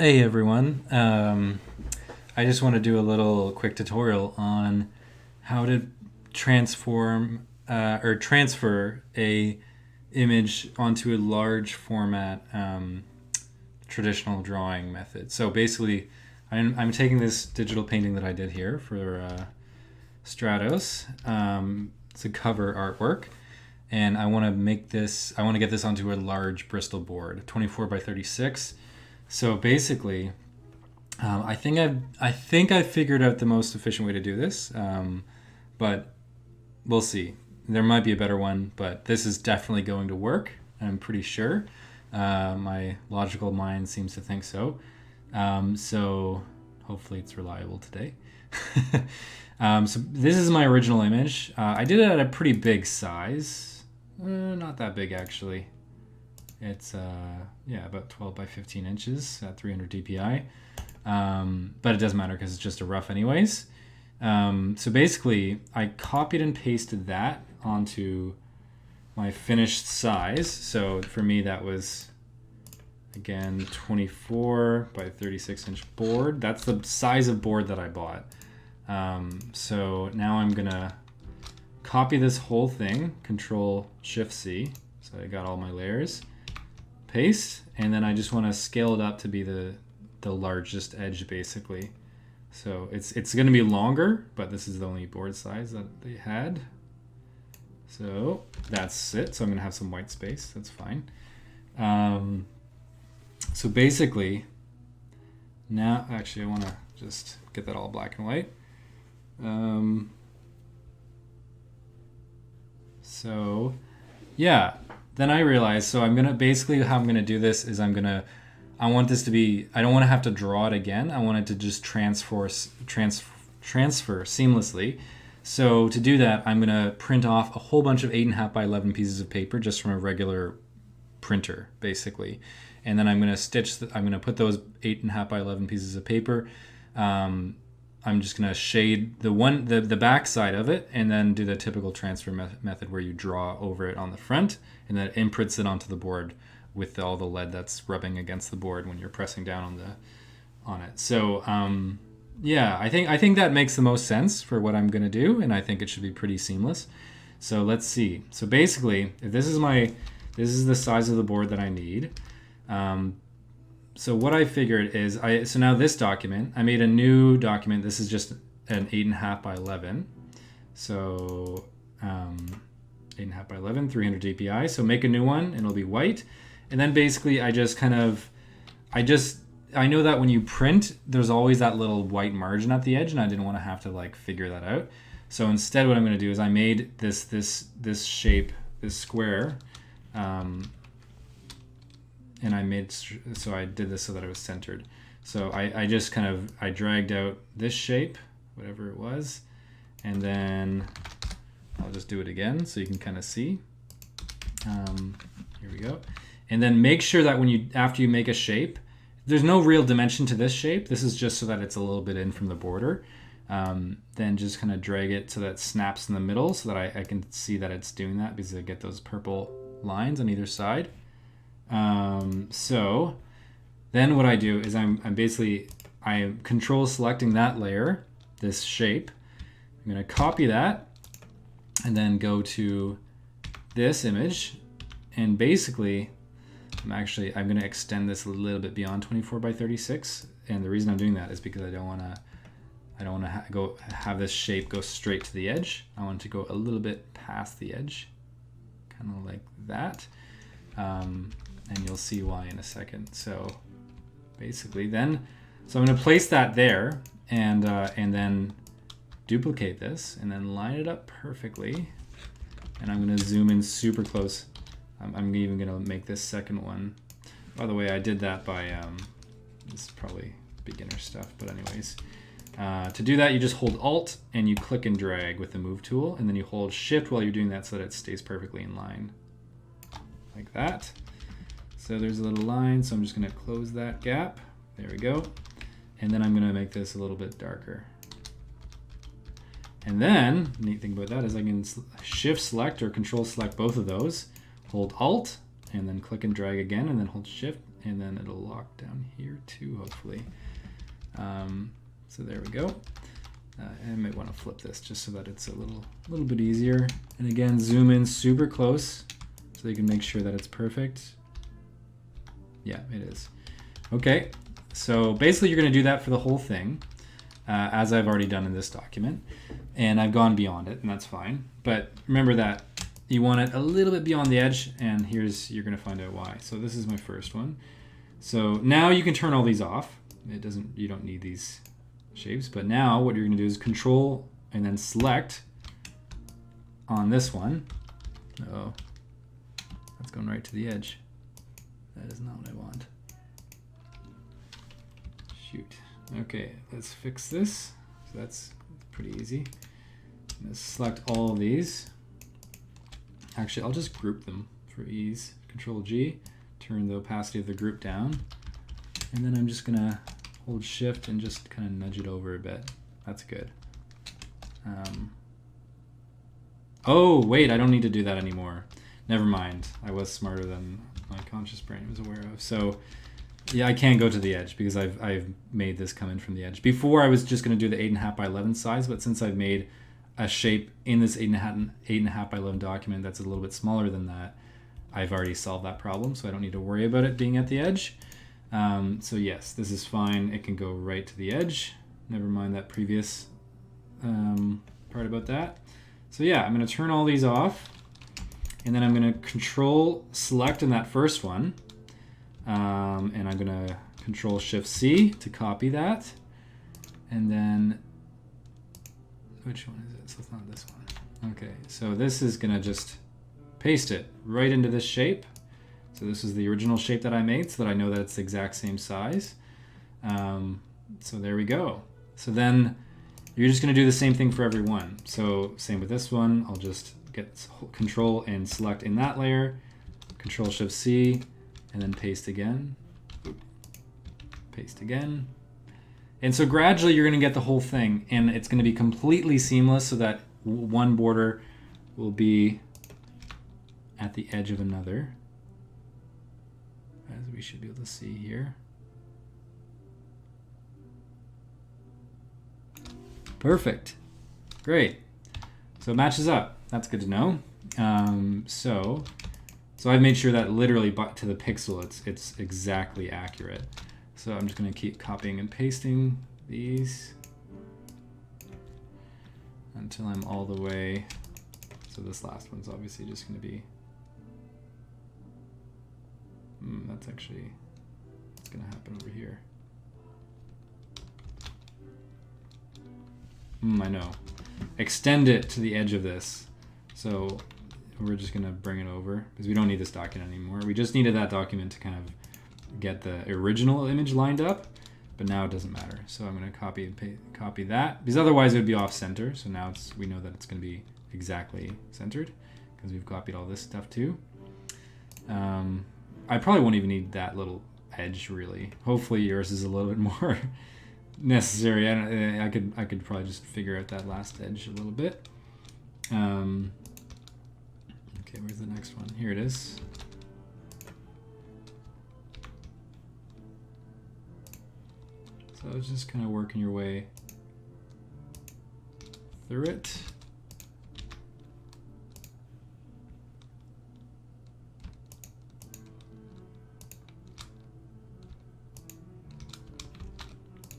Hey everyone, I just want to do a little quick tutorial on how to transform or transfer a image onto a large format traditional drawing method. So basically, I'm taking this digital painting that I did here for Stratos. It's a cover artwork, and I want to make this. I want to get this onto a large Bristol board, 24 by 36. So basically, I think I've figured out the most efficient way to do this, but we'll see. There might be a better one, but this is definitely going to work. I'm pretty sure. My logical mind seems to think so. So hopefully it's reliable today. So this is my original image. I did it at a pretty big size. Not that big actually. It's yeah, about 12 by 15 inches at 300 dpi. But it doesn't matter because it's just a rough anyways. So basically, I copied and pasted that onto my finished size. So for me, that was, again, 24 by 36-inch board. That's the size of board that I bought. So now I'm going to copy this whole thing, Control-Shift-C. So I got all my layers. Paste, and then I just want to scale it up to be the largest edge basically. So it's going to be longer, but this is the only board size that they had. So that's it. So I'm going to have some white space. That's fine. So basically, now actually I want to just get that all black and white. So yeah. Then I realized, so I'm gonna basically how I'm gonna do this is I want this to be, I don't want to have to draw it again. I want it to just transfer seamlessly. So to do that, I'm gonna print off a whole bunch of 8.5 by 11 pieces of paper just from a regular printer, basically. And then I'm gonna put those 8.5 by 11 pieces of paper. I'm just gonna shade the back side of it, and then do the typical transfer method where you draw over it on the front, and then it imprints it onto the board with all the lead that's rubbing against the board when you're pressing down on it. So yeah, I think that makes the most sense for what I'm gonna do, and I think it should be pretty seamless. So let's see. So basically, if this is the size of the board that I need. So what I figured is, so now this document, I made a new document. This is just an 8.5 by 11. So 8.5 by 11, 300 dpi. So make a new one and it'll be white. And then basically I know that when you print, there's always that little white margin at the edge, and I didn't want to have to like figure that out. So instead what I'm going to do is I made this shape, this square, and so I did this so that it was centered. So I just I dragged out this shape, whatever it was, and then I'll just do it again so you can kind of see. Here we go. And then make sure that after you make a shape, there's no real dimension to this shape. This is just so that it's a little bit in from the border. Then just kind of drag it so that it snaps in the middle so that I can see that it's doing that, because I get those purple lines on either side. So then what I do is I'm control selecting that layer, this shape. I'm going to copy that and then go to this image, and basically I'm going to extend this a little bit beyond 24 by 36. And the reason I'm doing that is because I don't want to have this shape go straight to the edge. I want it to go a little bit past the edge, kind of like that. And you'll see why in a second. So basically so I'm going to place that there, and then duplicate this, and then line it up perfectly. And I'm going to zoom in super close. I'm even going to make this second one. By the way, I did that by, this is probably beginner stuff, but anyways. To do that, you just hold Alt and you click and drag with the Move tool, and then you hold Shift while you're doing that so that it stays perfectly in line. Like that. So there's a little line, so I'm just going to close that gap. There we go. And then I'm going to make this a little bit darker. And then, the neat thing about that is I can Shift select or Control select both of those, hold Alt, and then click and drag again, and then hold Shift, and then it'll lock down here too, hopefully. So there we go. I might want to flip this just so that it's a little bit easier. And again, zoom in super close so you can make sure that it's perfect. Yeah, it is. Okay, so basically you're going to do that for the whole thing, as I've already done in this document. And I've gone beyond it, and that's fine. But remember that you want it a little bit beyond the edge, and you're going to find out why. So this is my first one. So now you can turn all these off. You don't need these shapes, but now what you're going to do is Control and then select on this one. Oh, that's going right to the edge. That is not what I want. Shoot. Okay, let's fix this. So that's pretty easy. Let's select all of these. Actually, I'll just group them for ease. Control G, turn the opacity of the group down, and then I'm just gonna hold Shift and just kind of nudge it over a bit. That's good. Oh, wait, I don't need to do that anymore. Never mind. I was smarter than my conscious brain was aware of. So yeah, I can't go to the edge because I've made this come in from the edge. Before I was just going to do the 8.5 by 11 size, but since I've made a shape in this 8.5 by 11 document that's a little bit smaller than that, I've already solved that problem, so I don't need to worry about it being at the edge. So yes, this is fine. It can go right to the edge. Never mind that previous part about that. So yeah, I'm going to turn all these off, and then I'm going to Control Select in that first one, and I'm going to Control Shift C to copy that, and then which one is it? So it's not this one. Okay, so this is going to just paste it right into this shape. So this is the original shape that I made so that I know that it's the exact same size. So there we go. So then you're just going to do the same thing for every one. So same with this one. I'll just get Control and select in that layer, Control Shift C, and then paste again. Paste again. And so gradually you're going to get the whole thing, and it's going to be completely seamless so that one border will be at the edge of another, as we should be able to see here. Perfect. Great. So it matches up. That's good to know. So I've made sure that literally to the pixel it's exactly accurate. So I'm just going to keep copying and pasting these until I'm all the way. So this last one's obviously just going to be, it's going to happen over here. I know. Extend it to the edge of this. So we're just going to bring it over because we don't need this document anymore. We just needed that document to kind of get the original image lined up, but now it doesn't matter. So I'm going to copy that because otherwise it would be off center. So now we know that it's going to be exactly centered because we've copied all this stuff too. I probably won't even need that little edge really. Hopefully yours is a little bit more necessary. I could probably just figure out that last edge a little bit. Okay, where's the next one? Here it is. So it's just kind of working your way through it.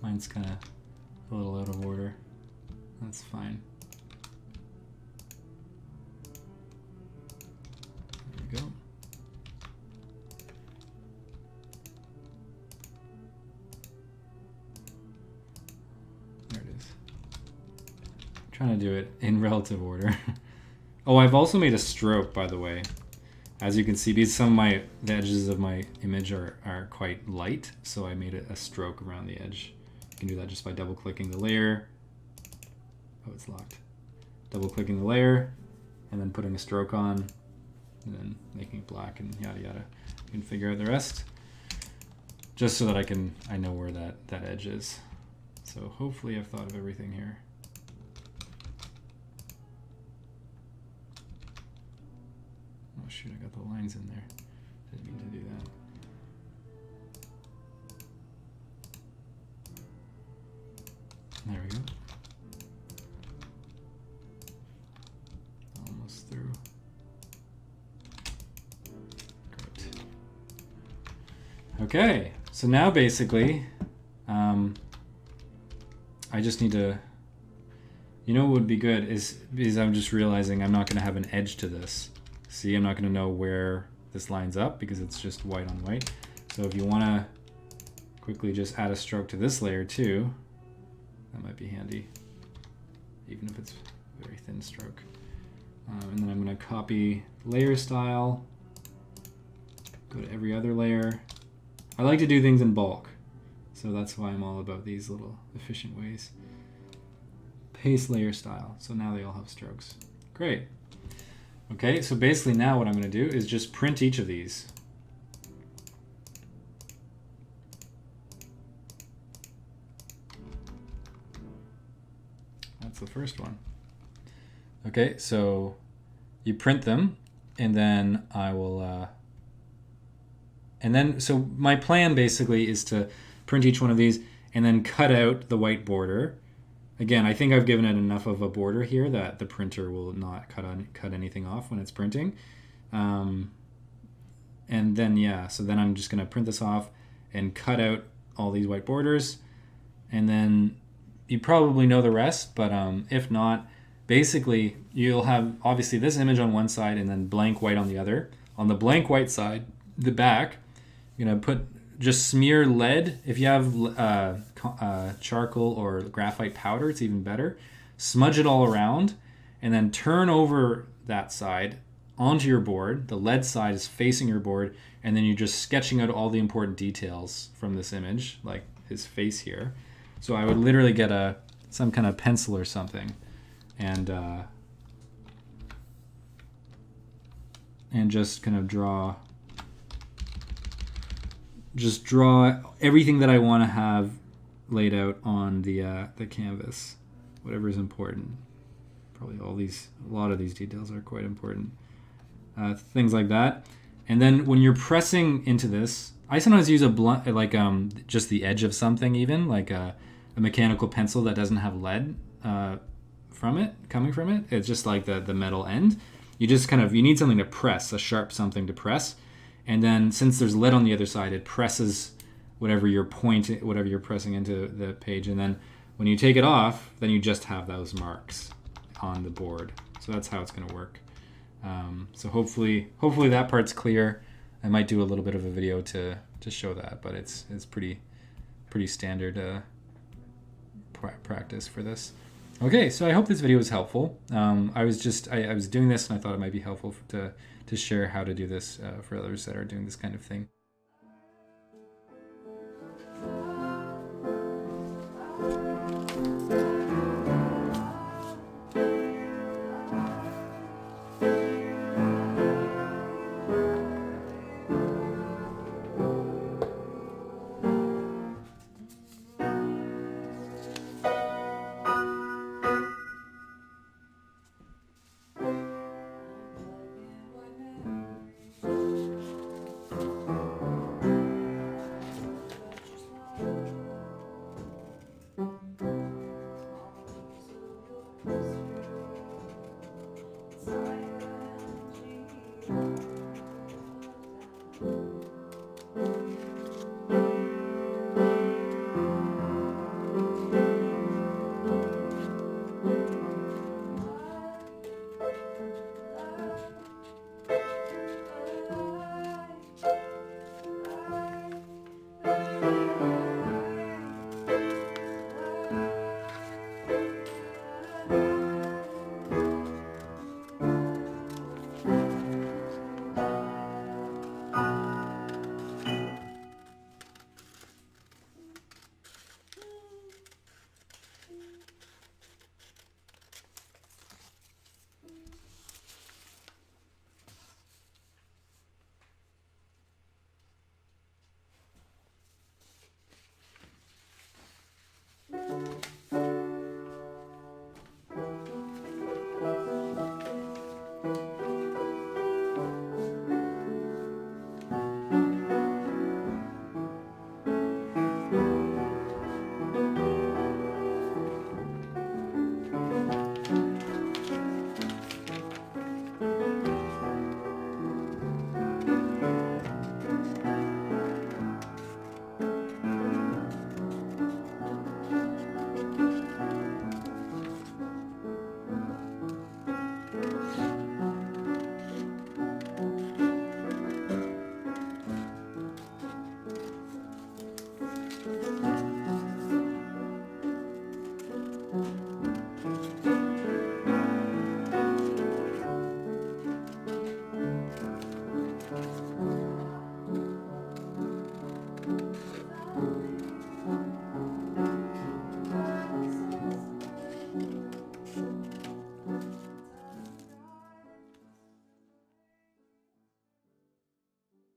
Mine's kind of a little out of order. That's fine. There we go. There it is. I'm trying to do it in relative order. Oh, I've also made a stroke, by the way. As you can see, because the edges of my image are quite light, so I made a stroke around the edge. You can do that just by double clicking the layer. Oh, it's locked. Double clicking the layer and then putting a stroke on and then making it black and yada yada. You can figure out the rest just so that I know where that edge is. So hopefully I've thought of everything here. Oh shoot, I got the lines in there. Didn't mean to do There we go. Almost through. Great. Okay, so now basically, I just need to, you know what would be good is, because I'm just realizing I'm not going to have an edge to this. See, I'm not going to know where this lines up because it's just white on white. So if you want to quickly just add a stroke to this layer too, that might be handy, even if it's a very thin stroke. And then I'm going to copy layer style, go to every other layer. I like to do things in bulk, so that's why I'm all about these little efficient ways. Paste layer style, so now they all have strokes. Great. Okay, so basically now what I'm going to do is just print each of these. That's the first one. Okay, so you print them, and then I will, so my plan basically is to print each one of these and then cut out the white border. Again, I think I've given it enough of a border here that the printer will not cut anything off when it's printing. And then, yeah, so then I'm just gonna print this off and cut out all these white borders. And then you probably know the rest, but if not, basically you'll have obviously this image on one side and then blank white on the other. On the blank white side, the back, you're gonna just smear lead. If you have charcoal or graphite powder, it's even better. Smudge it all around and then turn over that side onto your board. The lead side is facing your board, and then you're just sketching out all the important details from this image, like his face here. So I would literally get some kind of pencil or something and just kind of draw everything that I want to have laid out on the canvas, whatever is important. Probably a lot of these details are quite important. Things like that. And then when you're pressing into this, I sometimes use a blunt, like just the edge of something, even like a mechanical pencil that doesn't have lead coming from it. It's just like the metal end. You just you need something to press, a sharp something to press. And then since there's lead on the other side, it presses whatever you're pressing into the page. And then when you take it off, then you just have those marks on the board. So that's how it's going to work. So hopefully that part's clear. I might do a little bit of a video to show that, but it's pretty standard practice for this. Okay, so I hope this video was helpful. I was doing this and I thought it might be helpful to share how to do this for others that are doing this kind of thing.